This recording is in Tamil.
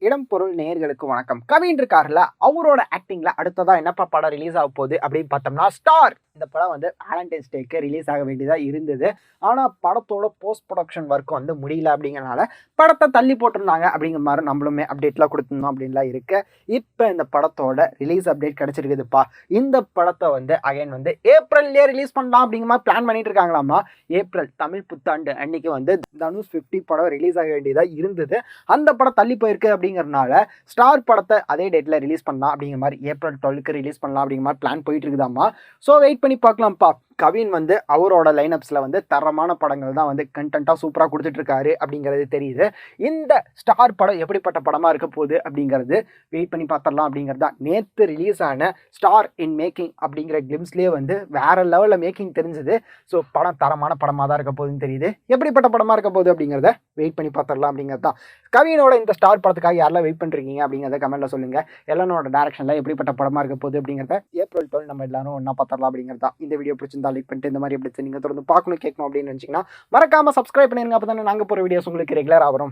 இடம் பொருள் நேயர்களுக்கு வணக்கம். கவின் இருக்காருல்ல, அவரோட ஆக்டிங்ல அடுத்ததா என்னப்பா படம் ரிலீஸ் ஆக போகுது அப்படின்னு பார்த்தோம்னா ஸ்டார். இந்த படம் வந்து வேலண்டைன்ஸ் டேக்கு ரிலீஸ் ஆக வேண்டியதா இருந்தது. ஆனா படத்தோட போஸ்ட் ப்ரொடக்ஷன் ஒர்க் வந்து முடியல அப்படிங்கறனால படத்தை தள்ளி போட்டிருந்தாங்க அப்படிங்கிற மாதிரி நம்மளுமே அப்டேட்லாம் கொடுத்துருந்தோம் அப்படின்லாம் இருக்கு. இப்போ இந்த படத்தோட ரிலீஸ் அப்டேட் கிடைச்சிருக்குதுப்பா. இந்த படத்தை வந்து அகைன் வந்து ஏப்ரல்லே ரிலீஸ் பண்ணலாம் அப்படிங்கிற மாதிரி பிளான் பண்ணிட்டு இருக்காங்களாமா. ஏப்ரல் தமிழ் புத்தாண்டு அன்னைக்கு வந்து தனுஷ் 50 படம் ரிலீஸ் ஆக வேண்டியதா இருந்தது. அந்த படம் தள்ளி போயிருக்கு அப்படிங்கறதுனால ஸ்டார் படத்தை அதே டேட்ல ரிலீஸ் பண்ணலாம் அப்படிங்கிற மாதிரி ஏப்ரல் 12க்கு ரிலீஸ் பண்ணலாம் அப்படிங்கிற மாதிரி பிளான் போயிட்டு இருக்குதாமா. ஸோ வெயிட் பண்ணி பார்க்கலாம்ப்பா. கவின் வந்து அவரோட லைனப்ஸில் வந்து தரமான படங்கள் தான் வந்து கண்டென்ட்டாக சூப்பராக கொடுத்துட்டு இருக்காரு அப்படிங்கிறது தெரியுது. இந்த ஸ்டார் படம் எப்படிப்பட்ட படமாக இருக்க போகுது அப்படிங்கிறது வெயிட் பண்ணி பார்த்துடலாம் அப்படிங்கிறது தான். நேற்று ரிலீஸ் ஆன ஸ்டார் இன் மேக்கிங் அப்படிங்கிற கிளிம்ஸ்லேயே வந்து வேற லெவலில் மேக்கிங் தெரிஞ்சுது. ஸோ படம் தரமான படமாக தான் இருக்க போகுதுன்னு தெரியுது. எப்படிப்பட்ட படமாக இருக்க போகுது அப்படிங்கிறத வெயிட் பண்ணி பார்த்துடலாம் அப்படிங்கிறது தான். கவினோட இந்த ஸ்டார் படத்துக்காக யாரெல்லாம் வெயிட் பண்ணுறீங்க அப்படிங்கிறத கமெண்ட்டில் சொல்லுங்கள். எல்லாரோட டேரக்ஷனில் எப்படிப்பட்ட படமாக இருக்க போகுது அப்படிங்கிறத ஏப்ரல் 12 நம்ம எல்லாரும் ஒன்றா பார்த்துடலாம் அப்படிங்கிறது தான். இந்த வீடியோ பிடிச்சிருந்தா லைக் பண்ணிட்டு இந்த மாதிரி எப்படி நீங்கள் தொடர்ந்து பார்க்கணும் கேட்கணும் அப்படின்னு நினச்சிங்கன்னா மறக்காமல் சப்ஸ்கிரைப் பண்ணிருங்க. அப்போ தானே நாங்கள் போகிற வீடியோஸ் உங்களுக்கு ரெகுலராக வரும்.